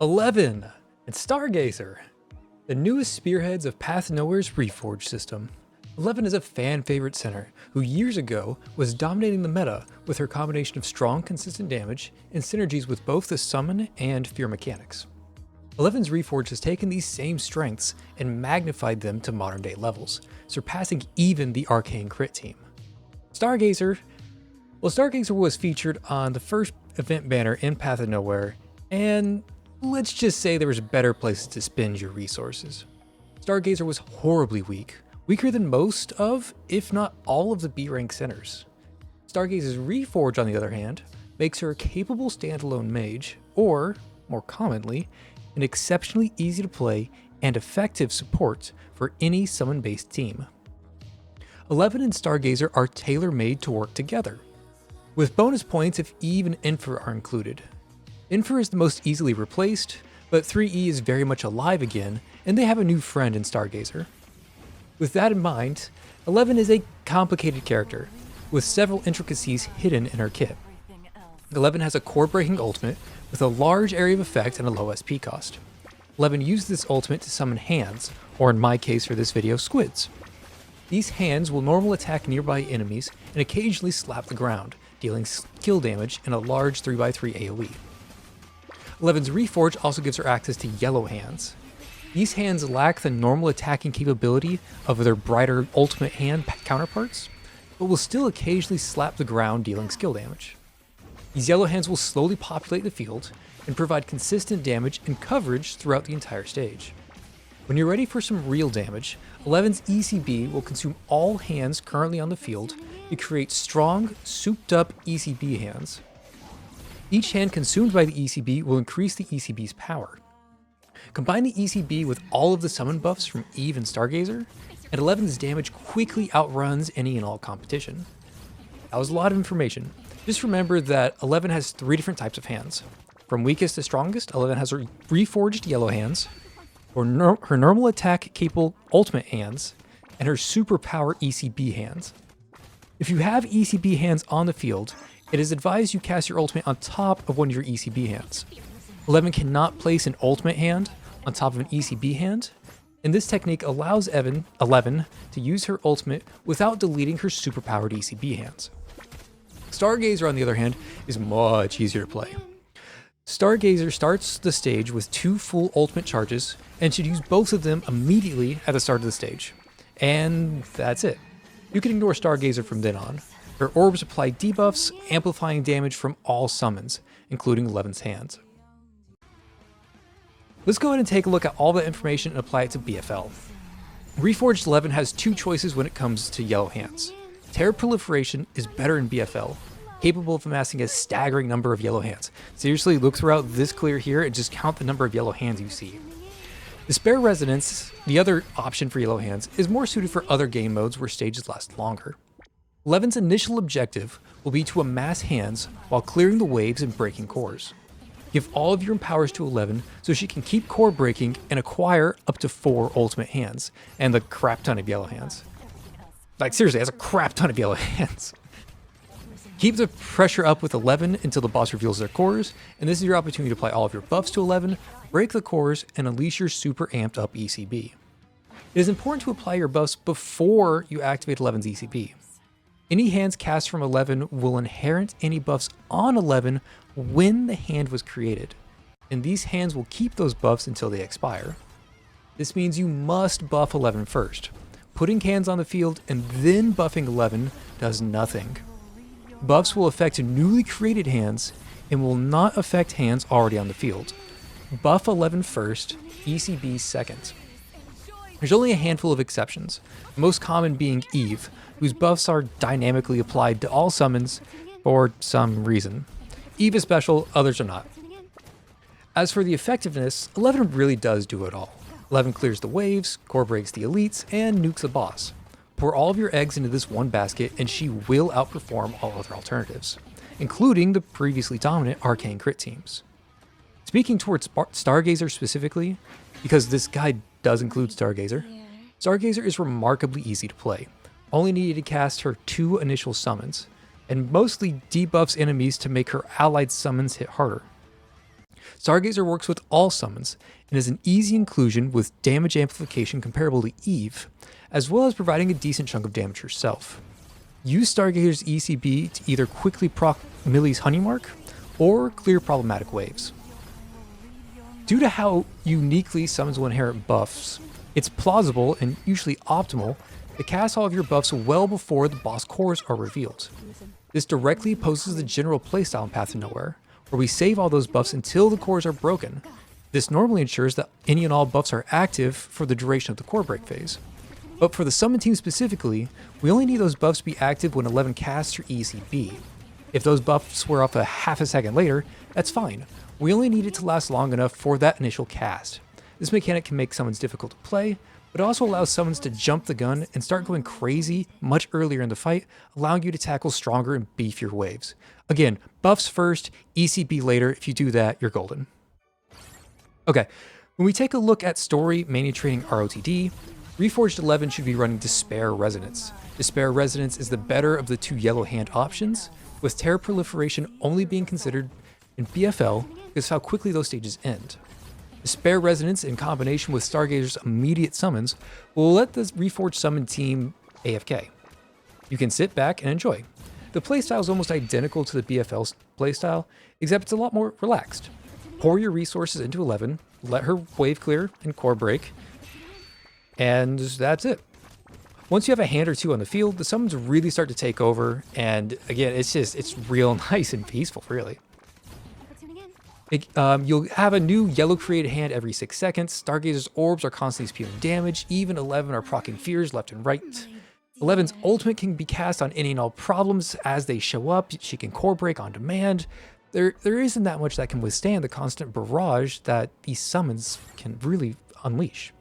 11 and Stargazer, the newest spearheads of Path Nowhere's Reforged system. 11 is a fan favorite center who years ago was dominating the meta with her combination of strong consistent damage and synergies with both the summon and fear mechanics. 11's Reforged has taken these same strengths and magnified them to modern day levels, surpassing even the arcane crit team. Stargazer was featured on the first event banner in Path of Nowhere, and let's just say there was better places to spend your resources. Stargazer was horribly weak, weaker than most of, if not all of the B-rank centers. Stargazer's Reforged, on the other hand, makes her a capable standalone mage, or, more commonly, an exceptionally easy to play and effective support for any summon-based team. 11 and Stargazer are tailor-made to work together, with bonus points if Eve and Infer are included. Infer is the most easily replaced, but 3E is very much alive again, and they have a new friend in Stargazer. With that in mind, 11 is a complicated character, with several intricacies hidden in her kit. 11 has a core-breaking ultimate with a large area of effect and a low SP cost. 11 uses this ultimate to summon hands, or in my case for this video, squids. These hands will normal attack nearby enemies and occasionally slap the ground, dealing skill damage and a large 3x3 AoE. 11's Reforged also gives her access to yellow hands. These hands lack the normal attacking capability of their brighter ultimate hand counterparts, but will still occasionally slap the ground, dealing skill damage. These yellow hands will slowly populate the field and provide consistent damage and coverage throughout the entire stage. When you're ready for some real damage, 11's ECB will consume all hands currently on the field to create strong, souped-up ECB hands. Each hand consumed by the ECB will increase the ECB's power. Combine the ECB with all of the summon buffs from Eve and Stargazer, and 11's damage quickly outruns any and all competition. That was a lot of information. Just remember that 11 has 3 different types of hands. From weakest to strongest, 11 has her Reforged yellow hands, her normal attack capable ultimate hands, and her superpower ECB hands. If you have ECB hands on the field, it is advised you cast your ultimate on top of one of your ECB hands. 11 cannot place an ultimate hand on top of an ECB hand, and this technique allows 11 to use her ultimate without deleting her superpowered ECB hands. Stargazer, on the other hand, is much easier to play. Stargazer starts the stage with 2 full ultimate charges and should use both of them immediately at the start of the stage. And that's it. You can ignore Stargazer from then on. Her orbs apply debuffs, amplifying damage from all summons, including 11's hands. Let's go ahead and take a look at all that information and apply it to BFL. Reforged 11 has 2 choices when it comes to yellow hands. Terror Proliferation is better in BFL, capable of amassing a staggering number of yellow hands. Seriously, look throughout this clear here and just count the number of yellow hands you see. Despair Resonance, the other option for yellow hands, is more suited for other game modes where stages last longer. 11's initial objective will be to amass hands while clearing the waves and breaking cores. Give all of your empowers to 11 so she can keep core breaking and acquire up to 4 ultimate hands and the crap ton of yellow hands. Like seriously, that's a crap ton of yellow hands. Keep the pressure up with 11 until the boss reveals their cores, and this is your opportunity to apply all of your buffs to 11, break the cores, and unleash your super amped up ECB. It is important to apply your buffs before you activate 11's ECB. Any hands cast from 11 will inherit any buffs on 11 when the hand was created, and these hands will keep those buffs until they expire. This means you must buff 11 first. Putting hands on the field and then buffing 11 does nothing. Buffs will affect newly created hands and will not affect hands already on the field. Buff 11 first, ECB second. There's only a handful of exceptions, the most common being Eve, whose buffs are dynamically applied to all summons for some reason. Eve is special, others are not. As for the effectiveness, 11 really does do it all. 11 clears the waves, core breaks the elites, and nukes the boss. Pour all of your eggs into this one basket and she will outperform all other alternatives, including the previously dominant arcane crit teams. Speaking towards Stargazer specifically, because this guide does include Stargazer, Stargazer is remarkably easy to play. Only needed to cast her 2 initial summons, and mostly debuffs enemies to make her allied summons hit harder. Stargazer works with all summons and is an easy inclusion with damage amplification comparable to Eve, as well as providing a decent chunk of damage herself. Use Stargazer's ECB to either quickly proc Millie's Honey Mark or clear problematic waves. Due to how uniquely summons will inherit buffs, it's plausible and usually optimal to cast all of your buffs well before the boss cores are revealed. This directly opposes the general playstyle in Path to Nowhere, where we save all those buffs until the cores are broken. This normally ensures that any and all buffs are active for the duration of the core break phase. But for the summon team specifically, we only need those buffs to be active when 11 casts her ECB. If those buffs were up a half a second later, that's fine. We only need it to last long enough for that initial cast. This mechanic can make summons difficult to play, but it also allows summons to jump the gun and start going crazy much earlier in the fight, allowing you to tackle stronger and beefier waves. Again, buffs first, ECB later. If you do that, you're golden. Okay, when we take a look at story, Mania Training ROTD, Reforged 11 should be running Despair Resonance. Despair Resonance is the better of the two yellow hand options, with Terror Proliferation only being considered in BFL because of how quickly those stages end. Despair Resonance in combination with Stargazer's immediate summons will let the Reforged summon team AFK. You can sit back and enjoy. The playstyle is almost identical to the BFL playstyle, except it's a lot more relaxed. Pour your resources into 11, let her wave clear and core break, and that's it. Once you have a hand or two on the field, the summons really start to take over, and again, it's real nice and peaceful, really. You'll have a new yellow created hand every 6 seconds. Stargazer's orbs are constantly spewing damage. Even 11 are proccing fears left and right. 11's ultimate can be cast on any and all problems as they show up. She can core break on demand. There isn't that much that can withstand the constant barrage that these summons can really unleash.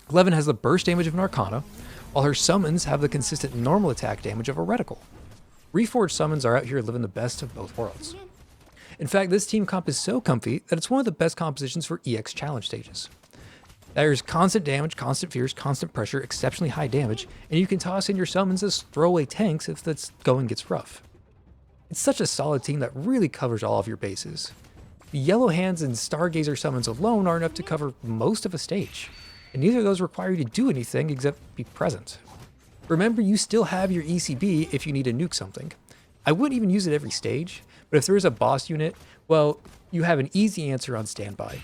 11 has the burst damage of an Arcana, while her summons have the consistent normal attack damage of a Reticle. Reforged summons are out here living the best of both worlds. In fact, this team comp is so comfy that it's one of the best compositions for EX challenge stages. There's constant damage, constant fears, constant pressure, exceptionally high damage, and you can toss in your summons as throwaway tanks if the going gets rough. It's such a solid team that really covers all of your bases. The yellow hands and Stargazer summons alone are enough to cover most of a stage, and neither of those require you to do anything except be present. Remember, you still have your ECB if you need to nuke something. I wouldn't even use it every stage, but if there is a boss unit, well, you have an easy answer on standby.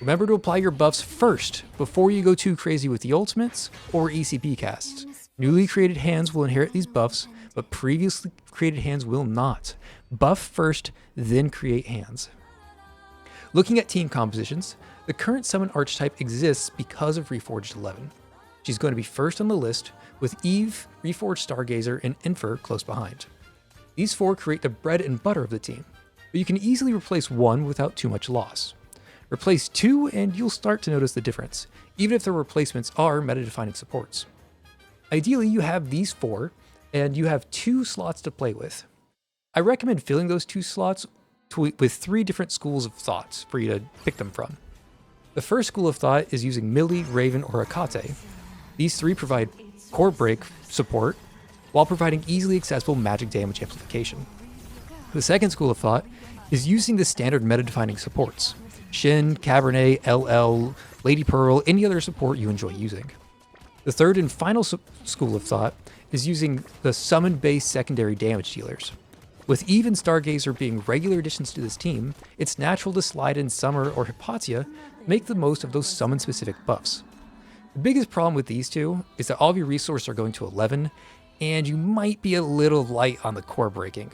Remember to apply your buffs first before you go too crazy with the ultimates or ECB casts. Newly created hands will inherit these buffs, but previously created hands will not. Buff first, then create hands. Looking at team compositions, the current summon archetype exists because of Reforged 11. She's going to be first on the list, with Eve, Reforged Stargazer, and Infer close behind. These four create the bread and butter of the team, but you can easily replace one without too much loss. Replace two and you'll start to notice the difference, even if the replacements are meta-defining supports. Ideally, you have these four, and you have 2 slots to play with. I recommend filling those 2 slots with 3 different schools of thoughts for you to pick them from. The first school of thought is using Millie, Raven, or Akate. These 3 provide core break support, while providing easily accessible magic damage amplification. The second school of thought is using the standard meta-defining supports: Shin, Cabernet, LL, Lady Pearl, any other support you enjoy using. The third and final school of thought is using the summon-based secondary damage dealers. With Eve and Stargazer being regular additions to this team, it's natural to slide in Summer or Hypatia to make the most of those summon-specific buffs. The biggest problem with these two is that all of your resources are going to 11, and you might be a little light on the core breaking.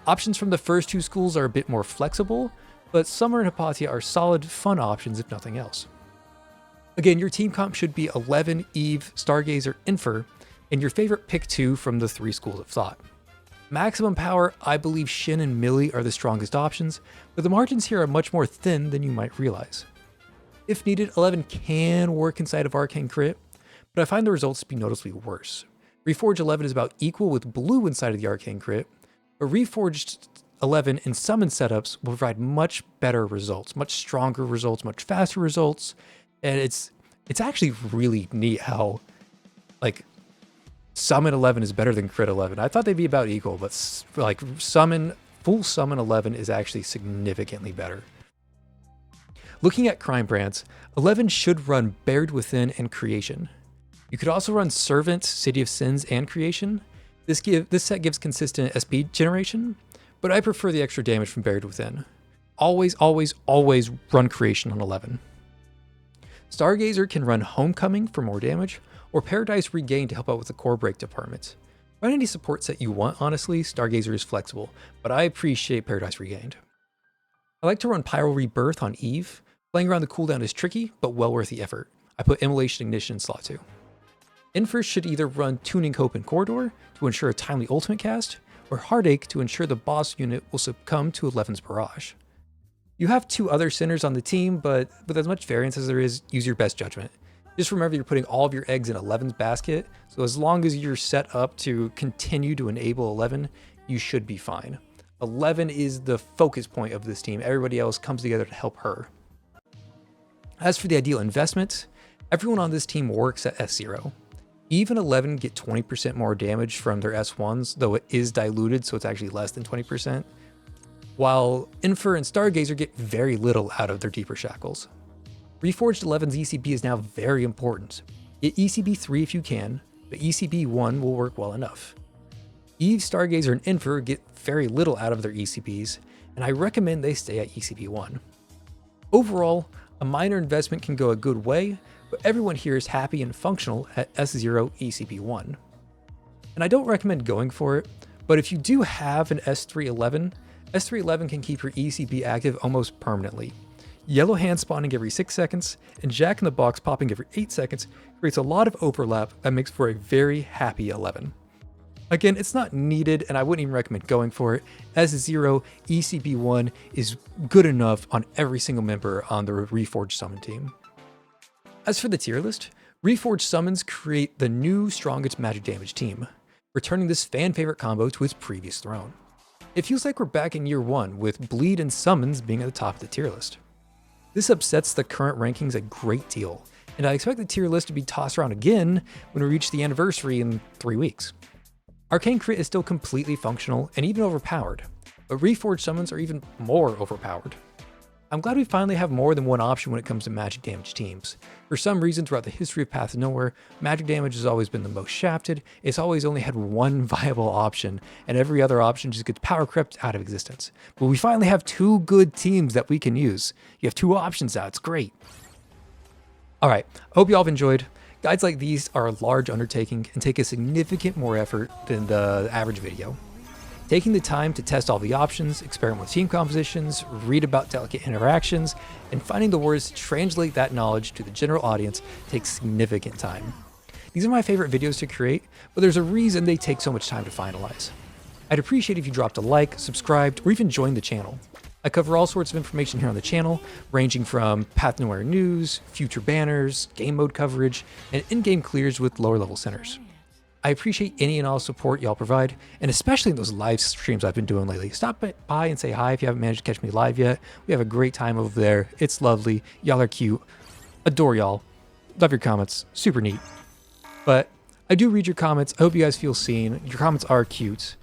Options from the first 2 schools are a bit more flexible, but Summer and Hypatia are solid, fun options if nothing else. Again, your team comp should be 11, Eve, Stargazer, Infer, and your favorite pick 2 from the 3 schools of thought. Maximum power, I believe Shin and Millie are the strongest options, but the margins here are much more thin than you might realize. If needed, 11 can work inside of Arcane Crit, but I find the results to be noticeably worse. Reforged 11 is about equal with Blue inside of the Arcane Crit, but Reforged 11 in summon setups will provide much better results, much stronger results, much faster results, and it's actually really neat how, like, Summon 11 is better than Crit 11. I thought they'd be about equal, but like full Summon 11 is actually significantly better. Looking at Crimebrands, 11 should run Buried Within and Creation. You could also run Servant, City of Sins, and Creation. This set gives consistent SP generation, but I prefer the extra damage from Buried Within. Always, always, always run Creation on 11. Stargazer can run Homecoming for more damage, or Paradise Regained to help out with the core break department. Run any support set you want, honestly, Stargazer is flexible, but I appreciate Paradise Regained. I like to run Pyro Rebirth on Eve. Playing around the cooldown is tricky, but well worth the effort. I put Immolation Ignition in slot 2. Infers should either run Tuning Hope and Corridor to ensure a timely ultimate cast, or Heartache to ensure the boss unit will succumb to 11's Barrage. You have 2 other centers on the team, but with as much variance as there is, use your best judgment. Just remember you're putting all of your eggs in 11's basket, so as long as you're set up to continue to enable 11, you should be fine. 11 is the focus point of this team. Everybody else comes together to help her. As for the ideal investment, everyone on this team works at S0. Eve and 11 get 20% more damage from their S1s, though it is diluted, so it's actually less than 20%, while Infer and Stargazer get very little out of their deeper shackles. Reforged 11's ECB is now very important. Get ECB 3 if you can, but ECB 1 will work well enough. Eve, Stargazer, and Infer get very little out of their ECBs, and I recommend they stay at ECB 1. Overall, a minor investment can go a good way, but everyone here is happy and functional at S0 ECB 1. And I don't recommend going for it, but if you do have an S311, S311 can keep your ECB active almost permanently. Yellow hand spawning every 6 seconds, and Jack in the Box popping every 8 seconds creates a lot of overlap that makes for a very happy 11. Again, it's not needed, and I wouldn't even recommend going for it. S0 ECB1 is good enough on every single member on the Reforged summon team. As for the tier list, Reforged summons create the new strongest magic damage team, returning this fan favorite combo to its previous throne. It feels like we're back in year 1, with Bleed and Summons being at the top of the tier list. This upsets the current rankings a great deal, and I expect the tier list to be tossed around again when we reach the anniversary in 3 weeks. Arcane Crit is still completely functional and even overpowered, but Reforged summons are even more overpowered. I'm glad we finally have more than one option when it comes to magic damage teams. For some reason throughout the history of Path to Nowhere, magic damage has always been the most shafted, it's always only had one viable option, and every other option just gets power crept out of existence. But we finally have 2 good teams that we can use. You have 2 options now, it's great. Alright, hope you all have enjoyed. Guides like these are a large undertaking and take a significant more effort than the average video. Taking the time to test all the options, experiment with team compositions, read about delicate interactions, and finding the words to translate that knowledge to the general audience takes significant time. These are my favorite videos to create, but there's a reason they take so much time to finalize. I'd appreciate if you dropped a like, subscribed, or even joined the channel. I cover all sorts of information here on the channel, ranging from Path to Nowhere news, future banners, game mode coverage, and in-game clears with lower level centers. I appreciate any and all support y'all provide, and especially in those live streams I've been doing lately. Stop by and say hi if you haven't managed to catch me live yet. We have a great time over there. It's lovely. Y'all are cute. Adore y'all. Love your comments. Super neat. But I do read your comments. I hope you guys feel seen. Your comments are cute.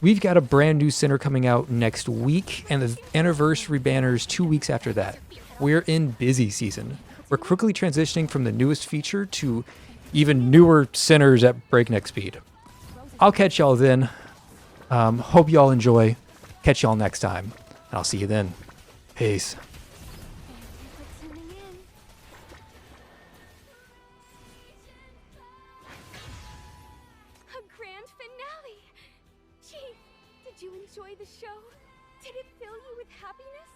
We've got a brand new center coming out next week, and the anniversary banner is 2 weeks after that. We're in busy season. We're quickly transitioning from the newest feature to even newer centers at breakneck speed. I'll catch y'all then. Hope y'all enjoy. Catch y'all next time. And I'll see you then. Peace. A grand finale! Chief, did you enjoy the show? Did it fill you with happiness?